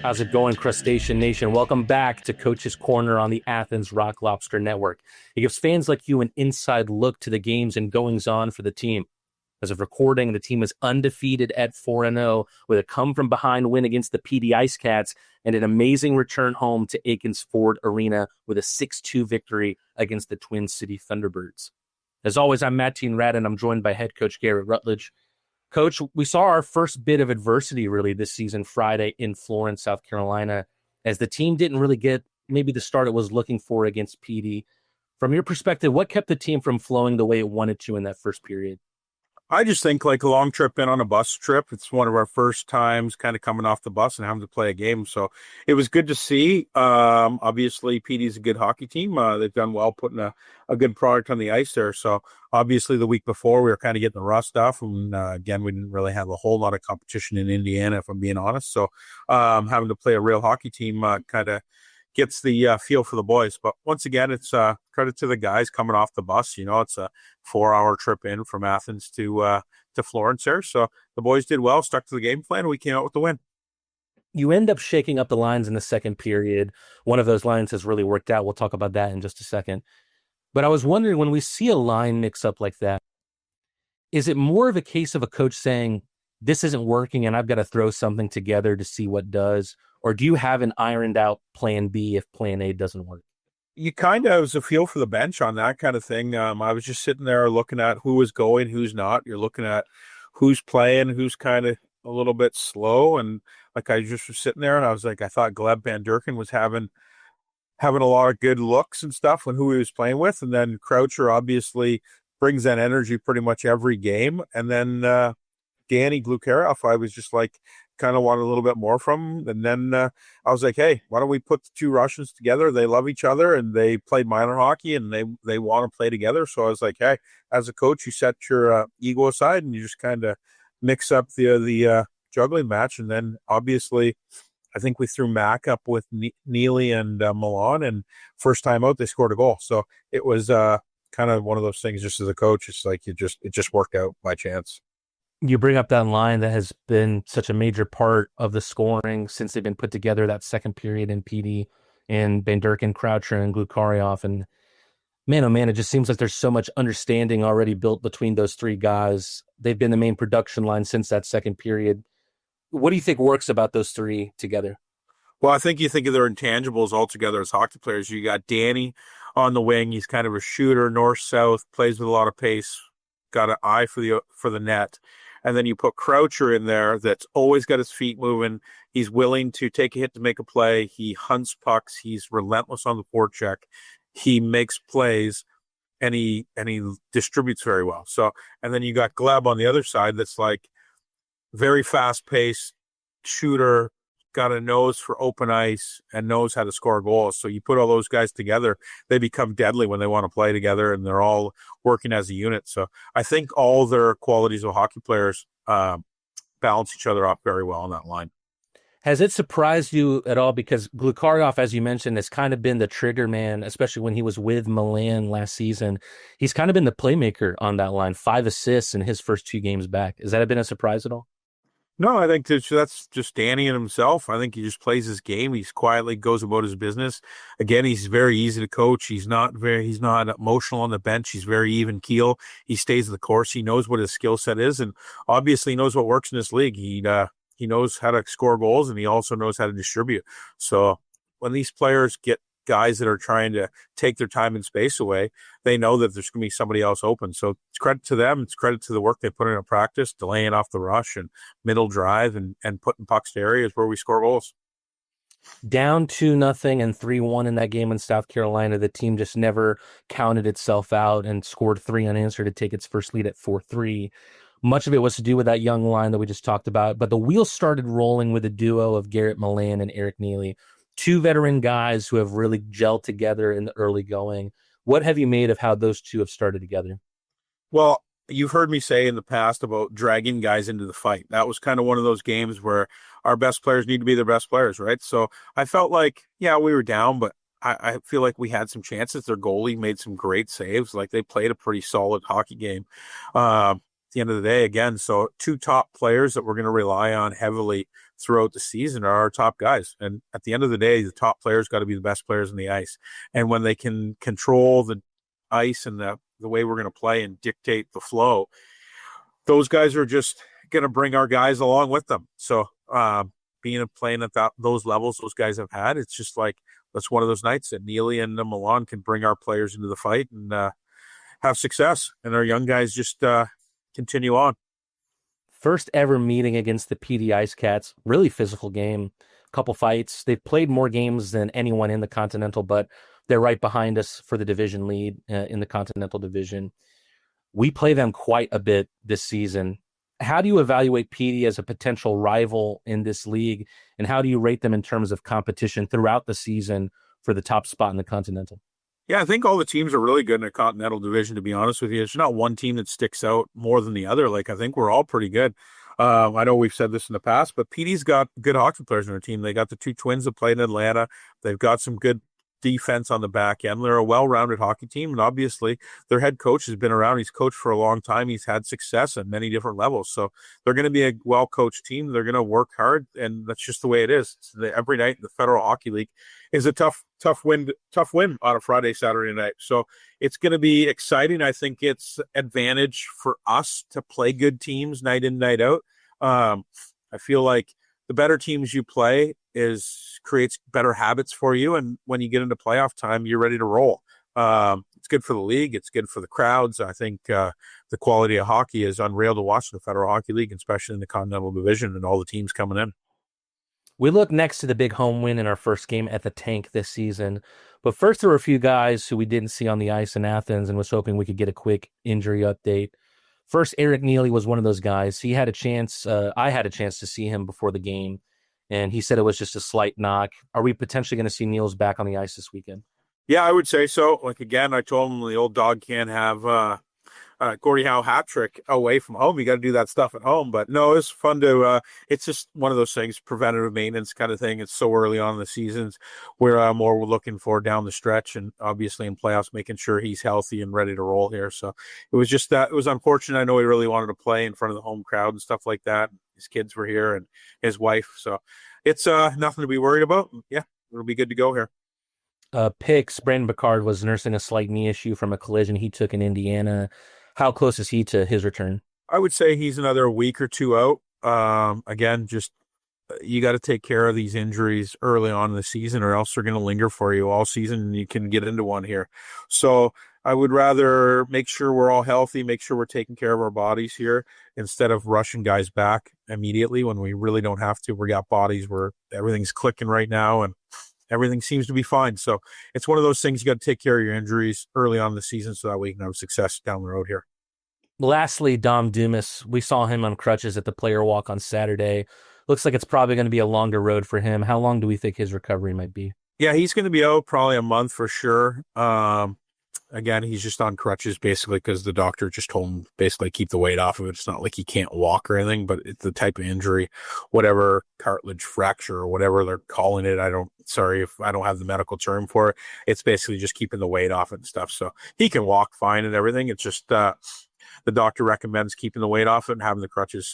How's it going, Crustacean Nation? Welcome back to Coach's Corner on the Athens Rock Lobster Network. It gives fans like you an inside look to the games and goings-on for the team. As of recording, the team is undefeated at 4-0 with a come-from-behind win against the PD Ice Cats and an amazing return home to Aiken's Ford Arena with a 6-2 victory against the Twin City Thunderbirds. As always, I'm Matt Rad, and I'm joined by head coach Garrett Rutledge. Coach, we saw our first bit of adversity really this season Friday in Florence, South Carolina, as the team didn't really get maybe the start it was looking for against PD. From your perspective, what kept the team from flowing the way it wanted to in that first period? I just think like a long trip in on a bus trip. It's one of our first times kind of coming off the bus and having to play a game. So it was good to see. Obviously, PD's a good hockey team. They've done well putting a good product on the ice there. So obviously the week before we were kind of getting the rust off. And again, we didn't really have a whole lot of competition in Indiana, if I'm being honest. So having to play a real hockey team kind of gets the feel for the boys. But once again, it's credit to the guys coming off the bus. You know, it's a 4-hour trip in from Athens to Florence there. So the boys did well, stuck to the game plan, and we came out with the win. You end up shaking up the lines in the second period. One of those lines has really worked out. We'll talk about that in just a second. But I was wondering, when we see a line mix up like that, is it more of a case of a coach saying, this isn't working and I've got to throw something together to see what does? Or do you have an ironed out plan B if plan A doesn't work? You kind of was a feel for the bench on that kind of thing. I was just sitting there looking at who was going, who's not. You're looking at who's playing, who's kind of a little bit slow. And like I just was sitting there and I was like, I thought Glukharyov-Bandurkin was having a lot of good looks and stuff when who he was playing with. And then Croucher obviously brings that energy pretty much every game. And then Danny Glukharyov, I was just like, kind of wanted a little bit more from him. And then I was like, hey, why don't we put the two Russians together? They love each other and they played minor hockey and they want to play together. So I was like, hey, as a coach, you set your ego aside and you just kind of mix up the juggling match. And then obviously I think we threw Mack up with Neiley and Milan, and first time out they scored a goal. So it was kind of one of those things. Just as a coach, it's like it just worked out by chance. You bring up that line that has been such a major part of the scoring since they've been put together, that second period in PD and Bandurkin-Croucher and Glukharyov. And man, oh man, it just seems like there's so much understanding already built between those three guys. They've been the main production line since that second period. What do you think works about those three together? Well, I think you think of their intangibles all together as hockey players. You got Danny on the wing. He's kind of a shooter, north-south, plays with a lot of pace, got an eye for the net. And then you put Croucher in there that's always got his feet moving. He's willing to take a hit to make a play. He hunts pucks. He's relentless on the forecheck. He makes plays, and he distributes very well. So, and then you got Gleb on the other side that's like very fast-paced shooter, got a nose for open ice, and knows how to score goals. So you put all those guys together, they become deadly when they want to play together, and they're all working as a unit. So I think all their qualities of hockey players balance each other off very well on that line. Has it surprised you at all? Because Glukharyov, as you mentioned, has kind of been the trigger man, especially when he was with Milan last season. He's kind of been the playmaker on that line, 5 assists in his first 2 games back. Has that been a surprise at all? No, I think that's just Danny and himself. I think he just plays his game. He's quietly goes about his business. Again, he's very easy to coach. He's not emotional on the bench. He's very even keel. He stays the course. He knows what his skill set is, and obviously knows what works in this league. He knows how to score goals, and he also knows how to distribute. So when these players get guys that are trying to take their time and space away, they know that there's going to be somebody else open. So it's credit to them. It's credit to the work they put in practice, delaying off the rush and middle drive and putting pucks to areas where we score goals. Down 2-0 and 3-1 in that game in South Carolina, the team just never counted itself out and scored 3 unanswered to take its first lead at 4-3. Much of it was to do with that young line that we just talked about, but the wheels started rolling with the duo of Garrett Milan and Eric Neiley, 2 veteran guys who have really gelled together in the early going. What have you made of how those two have started together? Well, you've heard me say in the past about dragging guys into the fight. That was kind of one of those games where our best players need to be their best players, right? So I felt like, yeah, we were down, but I feel like we had some chances. Their goalie made some great saves. Like they played a pretty solid hockey game. At the end of the day, again, so 2 top players that we're going to rely on heavily throughout the season are our top guys. And at the end of the day, the top players got to be the best players on the ice. And when they can control the ice and the way we're going to play and dictate the flow, those guys are just going to bring our guys along with them. So playing at those levels those guys have had, it's just like, that's one of those nights that Neiley and Milan can bring our players into the fight and have success. And our young guys just continue on. First ever meeting against the PD Ice Cats, really physical game, couple fights. They've played more games than anyone in the Continental, but they're right behind us for the division lead in the Continental Division. We play them quite a bit this season. How do you evaluate PD as a potential rival in this league, and how do you rate them in terms of competition throughout the season for the top spot in the Continental? Yeah, I think all the teams are really good in the Continental Division, to be honest with you. There's not one team that sticks out more than the other. Like, I think we're all pretty good. I know we've said this in the past, but PD's got good hockey players on their team. They got the two twins that played in Atlanta. They've got some good defense on the back end. They're a well-rounded hockey team, and obviously their head coach has been around. He's coached for a long time. He's had success at many different levels. So they're going to be a well-coached team. They're going to work hard, and that's just the way it is. Every night in the Federal Hockey League is a tough win on a Friday, Saturday night. So it's going to be exciting. I think it's advantage for us to play good teams night in, night out. I feel like the better teams you play creates better habits for you. And when you get into playoff time, you're ready to roll. It's good for the league. It's good for the crowds. I think the quality of hockey is unreal to watch in the Federal Hockey League, especially in the Continental Division and all the teams coming in. We look next to the big home win in our first game at the Tank this season. But first, there were a few guys who we didn't see on the ice in Athens and was hoping we could get a quick injury update. First, Eric Neiley was one of those guys. He had a chance. I had a chance to see him before the game, and he said it was just a slight knock. Are we potentially going to see Niels back on the ice this weekend? Yeah, I would say so. Like, again, I told him the old dog can't have Gordie Howe hat trick away from home. You got to do that stuff at home. But no, it's fun to it's just one of those things, preventative maintenance kind of thing. It's so early on in the seasons where we're looking for down the stretch, and obviously in playoffs, making sure he's healthy and ready to roll here. So it was just it was unfortunate. I know he really wanted to play in front of the home crowd and stuff like that. His kids were here and his wife. So it's nothing to be worried about. Yeah, it'll be good to go here. Picks, Brandon Picard was nursing a slight knee issue from a collision he took in Indiana. How close is he to his return? I would say he's another week or two out. Again, just you got to take care of these injuries early on in the season, or else they're going to linger for you all season, and you can get into one here. So I would rather make sure we're all healthy, make sure we're taking care of our bodies here, instead of rushing guys back immediately when we really don't have to. We got bodies where everything's clicking right now, and everything seems to be fine. So it's one of those things, you got to take care of your injuries early on in the season so that we can have success down the road here. Lastly, Dom Dumas. We saw him on crutches at the player walk on Saturday. Looks like it's probably going to be a longer road for him. How long do we think his recovery might be? Yeah, he's going to be out probably a month for sure. Again, he's just on crutches basically because the doctor just told him basically keep the weight off of it. It's not like he can't walk or anything, but it's the type of injury, whatever cartilage fracture or whatever they're calling it. Sorry if I don't have the medical term for it. It's basically just keeping the weight off it and stuff. So he can walk fine and everything. It's just the doctor recommends keeping the weight off it and having the crutches.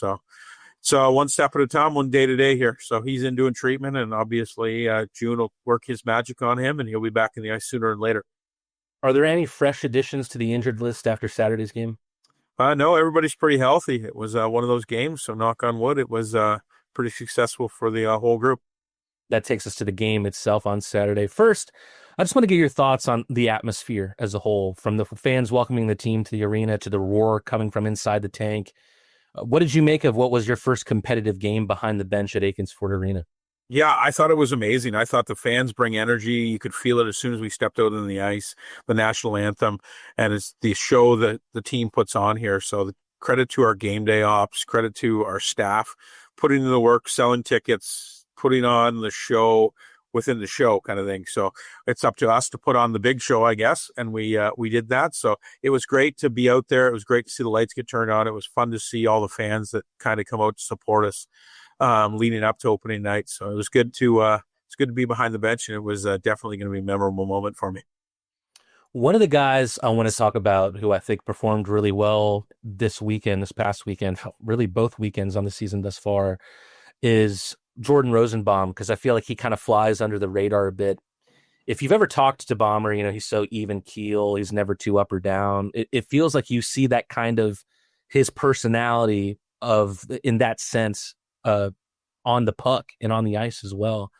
So one step at a time, one day to day here. So he's in doing treatment, and obviously June will work his magic on him, and he'll be back in the ice sooner than later. Are there any fresh additions to the injured list after Saturday's game? No, everybody's pretty healthy. It was one of those games, so knock on wood, it was pretty successful for the whole group. That takes us to the game itself on Saturday. First, I just want to get your thoughts on the atmosphere as a whole, from the fans welcoming the team to the arena to the roar coming from inside the tank. What did you make of what was your first competitive game behind the bench at Aiken's Ford Arena? Yeah, I thought it was amazing. I thought the fans bring energy. You could feel it as soon as we stepped out on the ice, the national anthem, and it's the show that the team puts on here. So credit to our game day ops, credit to our staff, putting in the work, selling tickets, putting on the show within the show kind of thing. So it's up to us to put on the big show, I guess. And we did that. So it was great to be out there. It was great to see the lights get turned on. It was fun to see all the fans that kind of come out to support us leading up to opening night. So it was good to be behind the bench, and it was definitely going to be a memorable moment for me. One of the guys I want to talk about who I think performed really well this past weekend, really both weekends on the season thus far, is Jordan Rosenbaum, because I feel like he kind of flies under the radar a bit. If you've ever talked to Bomber, he's so even keel. He's never too up or down. It feels like you see that kind of his personality in that sense on the puck and on the ice as well.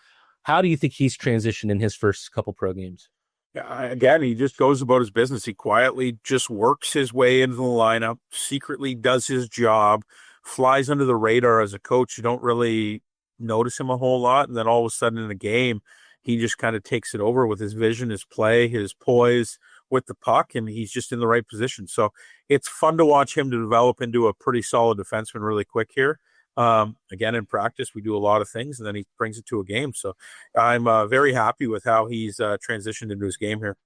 How do you think he's transitioned in his first couple pro games? Yeah, again, he just goes about his business. He quietly just works his way into the lineup, secretly does his job, flies under the radar as a coach. You don't really notice him a whole lot. And then all of a sudden in a game, he just kind of takes it over with his vision, his play, his poise with the puck, and he's just in the right position. So it's fun to watch him to develop into a pretty solid defenseman really quick here. Again, in practice, we do a lot of things, and then he brings it to a game. So I'm very happy with how he's transitioned into his game here.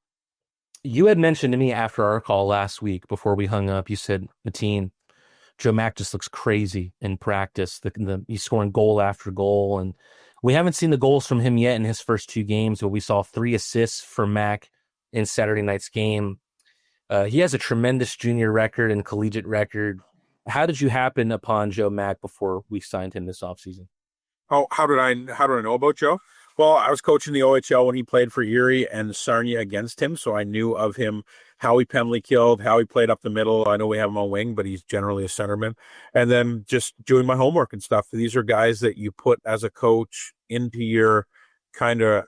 You had mentioned to me after our call last week before we hung up, you said, Mateen, Joe Mack just looks crazy in practice. He's scoring goal after goal, and we haven't seen the goals from him yet in his first 2 games, but we saw 3 assists for Mack in Saturday night's game. He has a tremendous junior record and collegiate record. How did you happen upon Joe Mack before we signed him this offseason? Oh, how did I know about Joe? Well, I was coaching the OHL when he played for Erie and Sarnia against him, so I knew of him, how he penalty killed, how he played up the middle. I know we have him on wing, but he's generally a centerman. And then just doing my homework and stuff. These are guys that you put as a coach into your kind of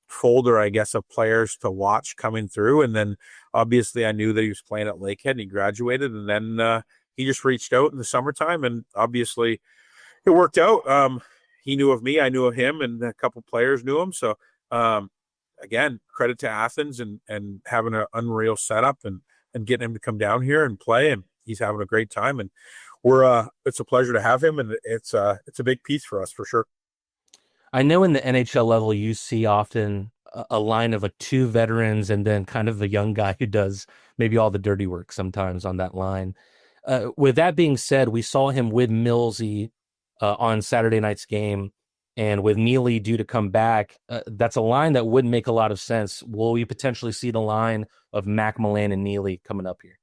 folder, I guess, of players to watch coming through. And then obviously I knew that he was playing at Lakehead and he graduated, and then he just reached out in the summertime, and obviously it worked out. He knew of me, I knew of him, and a couple players knew him. So again, credit to Athens and having an unreal setup and getting him to come down here and play, and he's having a great time. And it's a pleasure to have him, and it's a big piece for us for sure. I know in the NHL level, you see often a line of 2 veterans and then kind of a young guy who does maybe all the dirty work sometimes on that line. With that being said, we saw him with Millsy on Saturday night's game, and with Neiley due to come back, that's a line that would make a lot of sense. Will we potentially see the line of Mack, Milan, and Neiley coming up here?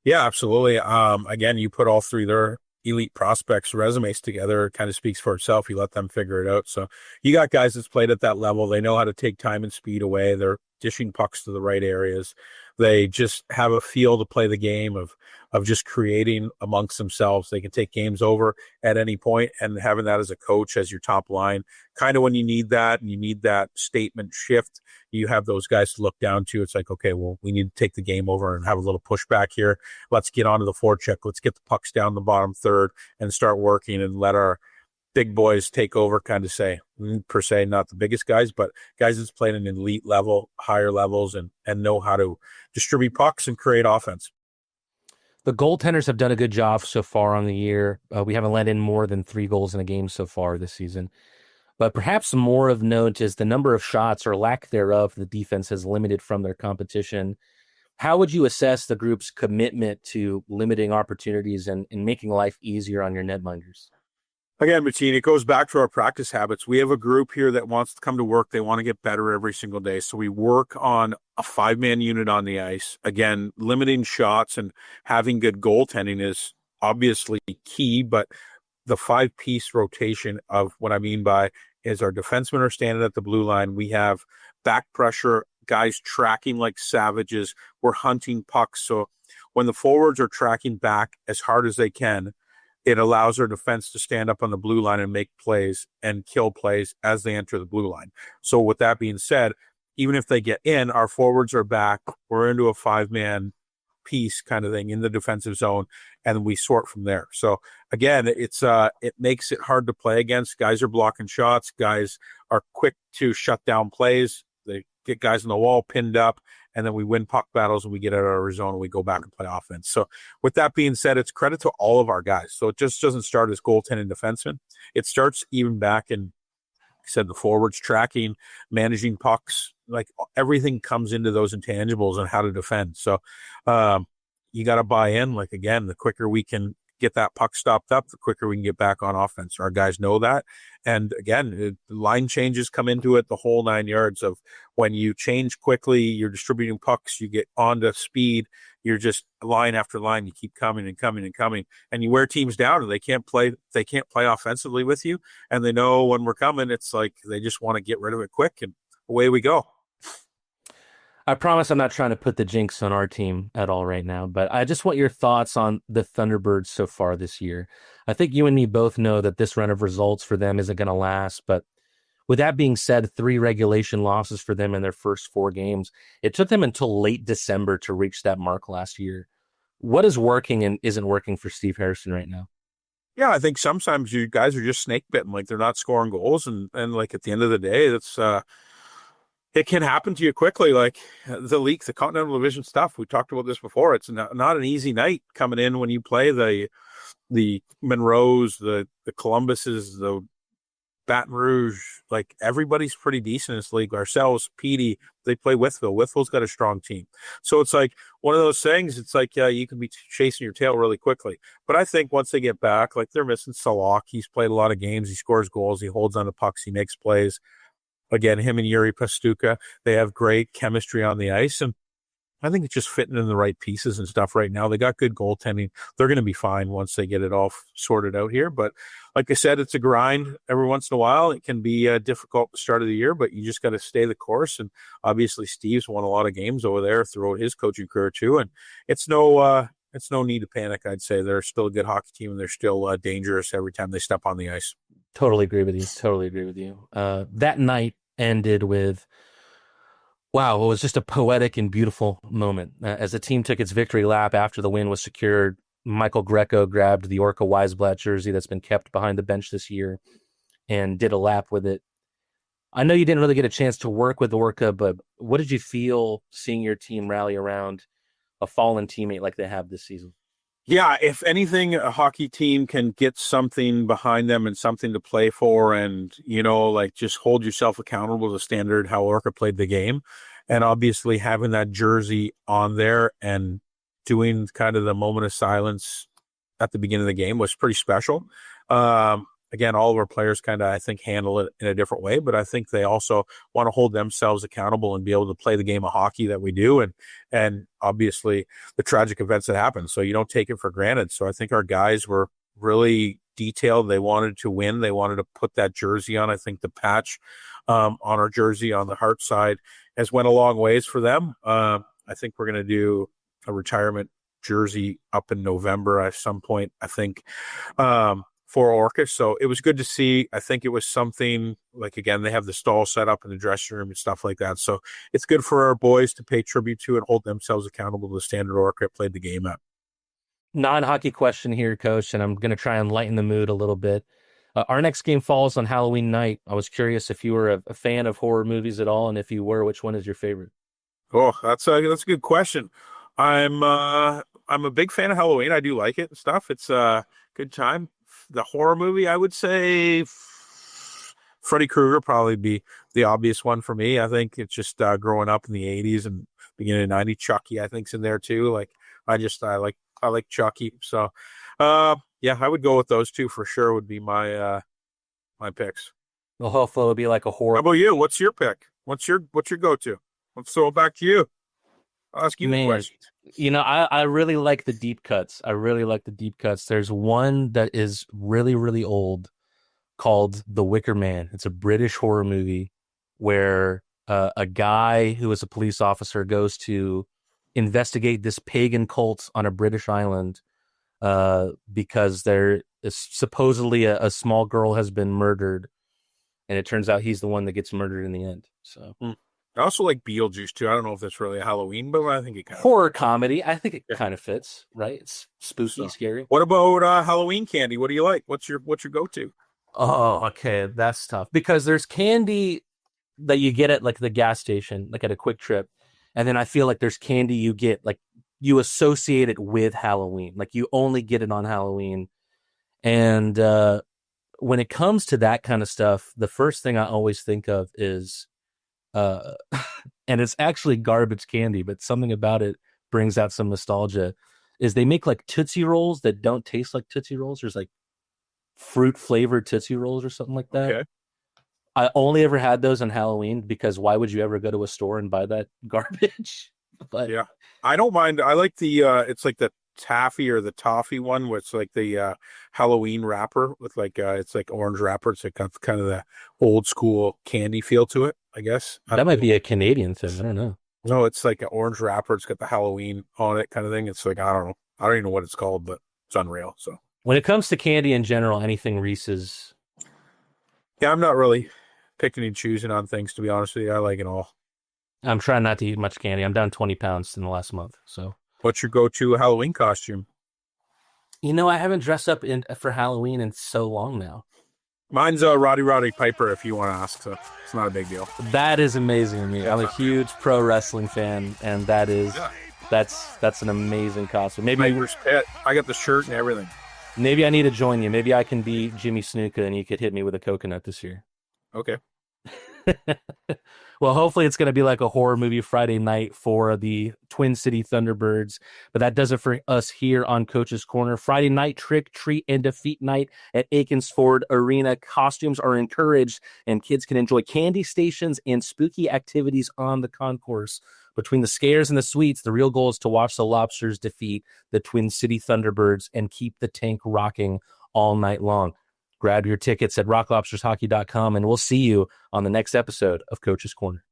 Yeah, absolutely. Again, you put all 3 their elite prospects' resumes together, it kind of speaks for itself. You let them figure it out. So you got guys that's played at that level. They know how to take time and speed away. They're dishing pucks to the right areas. They just have a feel to play the game of just creating amongst themselves. They can take games over at any point, and having that as a coach as your top line, kind of when you need that and you need that statement shift, you have those guys to look down to. It's like, okay, well, we need to take the game over and have a little pushback here. Let's get onto the forecheck. Let's get the pucks down the bottom third and start working and let our big boys take over, kind of say, per se, not the biggest guys, but guys that's played at an elite level, higher levels, and know how to distribute pucks and create offense. The goaltenders have done a good job so far on the year. We haven't let in more than 3 goals in a game so far this season. But perhaps more of note is the number of shots or lack thereof the defense has limited from their competition. How would you assess the group's commitment to limiting opportunities and making life easier on your netminders? Again, Mateen, it goes back to our practice habits. We have a group here that wants to come to work. They want to get better every single day. So we work on a 5-man unit on the ice. Again, limiting shots and having good goaltending is obviously key, but the 5-piece rotation of what I mean by is our defensemen are standing at the blue line. We have back pressure, guys tracking like savages. We're hunting pucks. So when the forwards are tracking back as hard as they can, it allows our defense to stand up on the blue line and make plays and kill plays as they enter the blue line. So with that being said, even if they get in, our forwards are back. We're into a 5-man piece kind of thing in the defensive zone, and we sort from there. So again, it makes it hard to play against. Guys are blocking shots. Guys are quick to shut down plays. They get guys on the wall pinned up, and then we win puck battles and we get out of our zone and we go back and play offense. So with that being said, it's credit to all of our guys. So it just doesn't start as goaltending defensemen. It starts even back in, like I said, the forwards tracking, managing pucks, like everything comes into those intangibles and how to defend. So you got to buy in. Like, again, the quicker we can get that puck stopped up, the quicker we can get back on offense. Our guys know that. And again, line changes come into it, the whole 9 yards of when you change quickly, you're distributing pucks, you get onto speed, you're just line after line, you keep coming and coming and coming, and you wear teams down and they can't play offensively with you. And they know when we're coming, it's like they just want to get rid of it quick, and away we go. I promise I'm not trying to put the jinx on our team at all right now, but I just want your thoughts on the Thunderbirds so far this year. I think you and me both know that this run of results for them isn't going to last, but with that being said, 3 regulation losses for them in their first 4 games. It took them until late December to reach that mark last year. What is working and isn't working for Steve Harrison right now? Yeah, I think sometimes you guys are just snake bitten, like they're not scoring goals, and like at the end of the day, that's it can happen to you quickly. Like the league, the Continental Division stuff. We talked about this before. It's not an easy night coming in when you play the Monroes, the Columbuses, the Baton Rouge. Like everybody's pretty decent in this league. Ourselves, Petey, they play Wytheville. Wytheville's got a strong team. So it's like one of those things. It's like you can be chasing your tail really quickly. But I think once they get back, like they're missing Salak. He's played a lot of games. He scores goals. He holds on to pucks. He makes plays. Again, him and Yuri Pastuka, they have great chemistry on the ice, and I think it's just fitting in the right pieces and stuff right now. They got good goaltending. They're going to be fine once they get it all sorted out here. But like I said, it's a grind every once in a while. It can be difficult at the start of the year, but you just got to stay the course. And obviously, Steve's won a lot of games over there throughout his coaching career too. And it's no need to panic. I'd say they're still a good hockey team, and they're still dangerous every time they step on the ice. Totally agree with you. That night ended with, wow, it was just a poetic and beautiful moment. As the team took its victory lap after the win was secured, Michael Greco grabbed the Orca Wiesblatt jersey that's been kept behind the bench this year and did a lap with it. I know you didn't really get a chance to work with Orca, but what did you feel seeing your team rally around a fallen teammate like they have this season? Yeah, if anything, a hockey team can get something behind them and something to play for, and, like just hold yourself accountable to the standard how Orca played the game. And obviously having that jersey on there and doing kind of the moment of silence at the beginning of the game was pretty special. Again, all of our players kind of, I think, handle it in a different way, but I think they also want to hold themselves accountable and be able to play the game of hockey that we do. And obviously the tragic events that happen. So you don't take it for granted. So I think our guys were really detailed. They wanted to win. They wanted to put that jersey on. I think the patch on our jersey on the heart side has went a long ways for them. I think we're going to do a retirement jersey up in November at some point, I think, for Orca. So it was good to see. I think it was something like, again, they have the stall set up in the dressing room and stuff like that. So it's good for our boys to pay tribute to and hold themselves accountable to the standard Orca played the game at. Non-hockey question here, Coach, and I'm going to try and lighten the mood a little bit. Our next game falls on Halloween night. I was curious if you were a fan of horror movies at all, and if you were, which one is your favorite? Oh, that's a good question. I'm a big fan of Halloween. I do like it and stuff. It's a good time. The horror movie, I would say Freddy Krueger probably be the obvious one for me. I think it's just growing up in the 80s and beginning of the 90s. Chucky, I think, is in there too. Like I like Chucky. So yeah, I would go with those two for sure. Would be my picks. Well, hopefully it'll be like a horror. How about you? What's your pick? What's your go-to? Let's throw it back to you. I'll ask you questions. I really like the deep cuts. There's one that is really, really old called The Wicker Man. It's a British horror movie where a guy who is a police officer goes to investigate this pagan cult on a British island because there is supposedly a small girl has been murdered, and it turns out he's the one that gets murdered in the end. So. I also like Beetlejuice too. I don't know if that's really a Halloween, but I think it kind of horror comedy. I think it kind of fits, right? It's spooky, scary. What about Halloween candy? What do you like? What's your go-to? Oh, okay, that's tough because there's candy that you get at like the gas station, like at a Quick Trip, and then I feel like there's candy you get like you associate it with Halloween, like you only get it on Halloween. And when it comes to that kind of stuff, the first thing I always think of is. And it's actually garbage candy, but something about it brings out some nostalgia. is they make like Tootsie Rolls that don't taste like Tootsie Rolls. There's like fruit flavored Tootsie Rolls or something like that. Okay. I only ever had those on Halloween because why would you ever go to a store and buy that garbage? But Yeah, I don't mind. I like the it's like the taffy or the toffee one, where it's like the Halloween wrapper with like it's like orange wrapper. It's like kind of the old school candy feel to it, I guess. that might be a Canadian thing. I don't know. No, it's like an orange wrapper. It's got the Halloween on it, kind of thing. It's like I don't know. I don't even know what it's called, but it's unreal. So When it comes to candy in general, anything Reese's. yeah, I'm not really picking and choosing on things, to be honest with you. I like it all. I'm trying not to eat much candy. I'm down 20 pounds in the last month. So, What's your go-to Halloween costume? I haven't dressed up for Halloween in so long now. Mine's Roddy Piper, if you want to ask. So it's not a big deal. That is amazing to me. I'm a huge pro wrestling fan, and that's an amazing costume. Piper's Pit. I got the shirt and everything. Maybe I need to join you. Maybe I can be Jimmy Snuka, and you could hit me with a coconut this year. Okay. Well, hopefully it's going to be like a horror movie Friday night for the Twin City Thunderbirds. But that does it for us here on Coach's Corner. Friday night, trick, treat, and defeat night at Aiken's Ford Arena. Costumes are encouraged, and kids can enjoy candy stations and spooky activities on the concourse. Between the scares and the sweets, the real goal is to watch the Lobsters defeat the Twin City Thunderbirds and keep the tank rocking all night long. Grab your tickets at rocklobstershockey.com, and we'll see you on the next episode of Coach's Corner.